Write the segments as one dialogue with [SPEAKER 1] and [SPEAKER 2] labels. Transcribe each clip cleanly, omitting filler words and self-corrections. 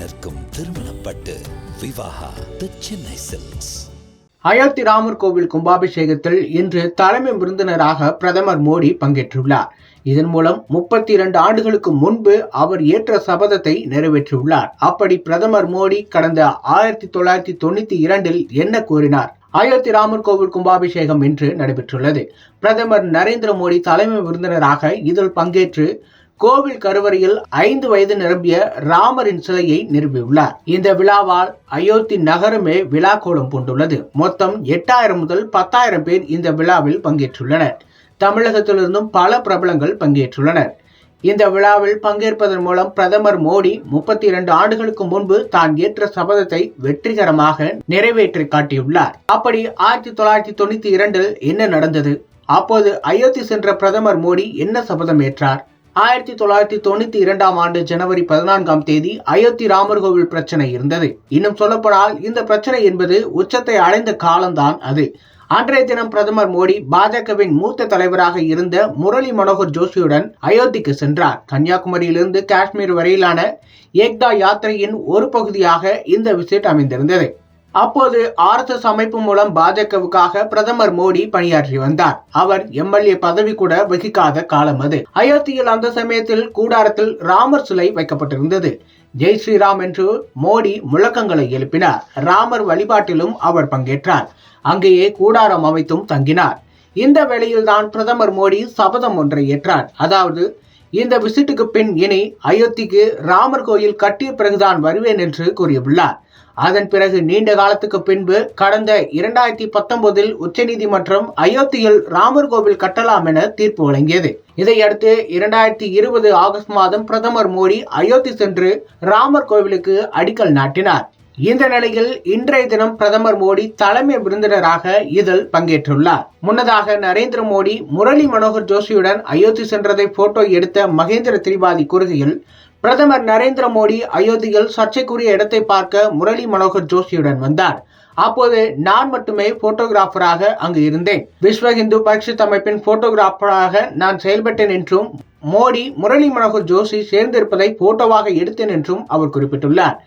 [SPEAKER 1] நிற்கும் திருமணப்பட்டு விவாகா தி சென்னை சில்க்ஸ்.
[SPEAKER 2] அயோத்தி ராமர் கோவில் கும்பாபிஷேகத்தில் இன்று தலைமை விருந்தினராக பிரதமர் மோடி பங்கேற்றுள்ளார். இதன் மூலம் 32 ஆண்டுகளுக்கு முன்பு அவர் ஏற்ற சபதத்தை நிறைவேற்றியுள்ளார். அப்படி பிரதமர் மோடி கடந்த 1992 என்ன கூறினார்? அயோத்தி ராமர் கோவில் கும்பாபிஷேகம் இன்று நடைபெற்றுள்ளது. பிரதமர் நரேந்திர மோடி தலைமை விருந்தினராக இதில் பங்கேற்று கோவில் கருவறையில் 5 வயது நிரம்பிய ராமரின் சிலையை நிறுவியுள்ளார். இந்த விழாவால் அயோத்தி நகரமே விழா கோலம் பூண்டுள்ளது. மொத்தம் 8000 முதல் 10,000 பேர் இந்த விழாவில் பங்கேற்றுள்ளனர். தமிழகத்திலிருந்தும் பல பிரபலங்கள் பங்கேற்றுள்ளனர். இந்த விழாவில் பங்கேற்பதன் மூலம் பிரதமர் மோடி 32 ஆண்டுகளுக்கு முன்பு தான் ஏற்ற சபதத்தை வெற்றிகரமாக நிறைவேற்றி காட்டியுள்ளார். அப்படி 1992 என்ன நடந்தது? அப்போது அயோத்தி சென்ற பிரதமர் மோடி என்ன சபதம் ஏற்றார்? 1992 ஆண்டு ஜனவரி 14ஆம் தேதி அயோத்தி ராமர் கோவில் பிரச்சனை இருந்தது. இன்னும் சொல்லப்போனால் இந்த பிரச்சனை என்பது உச்சத்தை அடைந்த காலம்தான் அது. அன்றைய தினம் பிரதமர் மோடி பாஜகவின் மூத்த தலைவராக இருந்த முரளி மனோகர் ஜோஷியுடன் அயோத்திக்கு சென்றார். கன்னியாகுமரியிலிருந்து காஷ்மீர் வரையிலான ஏக்தா யாத்திரையின் ஒரு பகுதியாக இந்த விசிட் அமைந்திருந்தது. அப்போது RSS அமைப்பு மூலம் பாஜகவுக்காக பிரதமர் மோடி பணியாற்றி வந்தார். அவர் MLA பதவி கூட வகிக்காத காலம் அது. அயோத்தியில் அந்த சமயத்தில் கூடாரத்தில் ராமர் சிலை வைக்கப்பட்டிருந்தது. ஜெய் ஸ்ரீராம் என்று மோடி முழக்கங்களை எழுப்பினார். ராமர் வழிபாட்டிலும் அவர் பங்கேற்றார். அங்கேயே கூடாரம் அமைத்தும் தங்கினார். இந்த வேளையில்தான் பிரதமர் மோடி சபதம் ஒன்றை ஏற்றார். அதாவது, இந்த விசிட்டுக்கு பின் இனி அயோத்திக்கு ராமர் கோயில் கட்டிய பிறகுதான் வருவேன் என்று கூறியுள்ளார். அதன் பிறகு நீண்ட காலத்துக்கு பின்பு கடந்த 2019 உச்சநீதிமன்றம் அயோத்தியில் ராமர் கோவில் கட்டலாம் என தீர்ப்பு வழங்கியது. இதையடுத்து 2020 ஆகஸ்ட் மாதம் பிரதமர் மோடி அயோத்தி சென்று ராமர் கோவிலுக்கு அடிக்கல் நாட்டினார். இந்த நிலையில் இன்றைய தினம் பிரதமர் மோடி தலைமை விருந்தினராக இதில் பங்கேற்றுள்ளார். முன்னதாக நரேந்திர மோடி முரளி மனோகர் ஜோஷியுடன் அயோத்தி சென்றதை போட்டோ எடுத்த மகேந்திர திரிபாதி கூறுகையில், பிரதமர் நரேந்திர மோடி அயோத்தியில் சர்ச்சைக்குரிய இடத்தை பார்க்க முரளி மனோகர் ஜோஷியுடன் வந்தார். அப்போது நான் மட்டுமே போட்டோகிராஃபராக அங்கு இருந்தேன். விஸ்வ இந்து பரிஷத் அமைப்பின் போட்டோகிராஃபராக நான் செயல்பட்டேன் என்றும், மோடி முரளி மனோகர் ஜோஷி சேர்ந்திருப்பதை போட்டோவாக எடுத்தேன் என்றும் அவர் குறிப்பிட்டுள்ளார்.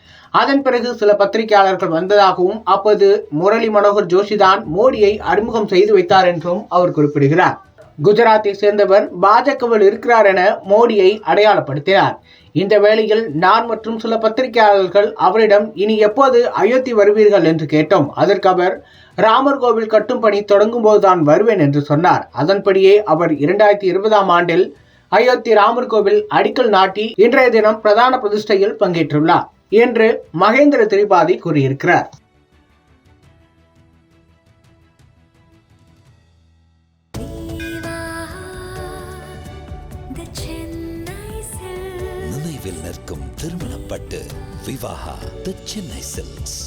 [SPEAKER 2] அதன் பிறகு சில பத்திரிகையாளர்கள் வந்ததாகவும், அப்போது முரளி மனோகர் ஜோஷி தான் மோடியை அறிமுகம் செய்து வைத்தார் என்றும் அவர் குறிப்பிடுகிறார். குஜராத்தை சேர்ந்தவர் பாஜகவில் இருக்கிறார் என மோடியை அடையாளப்படுத்தினார். இந்த வேளையில் நான் மற்றும் சில பத்திரிகையாளர்கள் அவரிடம் இனி எப்போது அயோத்தி வருவீர்கள் என்று கேட்டோம். அதற்கு அவர், ராமர் கோவில் கட்டும் பணி தொடங்கும் போதுதான் வருவேன் என்று சொன்னார். அதன்படியே அவர் 2020ஆம் ஆண்டில் அயோத்தி ராமர் கோவில் அடிக்கல் நாட்டி இன்றைய தினம் பிரதான பிரதிஷ்டையில் பங்கேற்றுள்ளார் என்று மகேந்திர திரிபாதி கூறியிருக்கிறார்.
[SPEAKER 1] நினைவில் நிற்கும் திருமணப்பட்டு விவாகா தி சென்னை சில்க்ஸ்.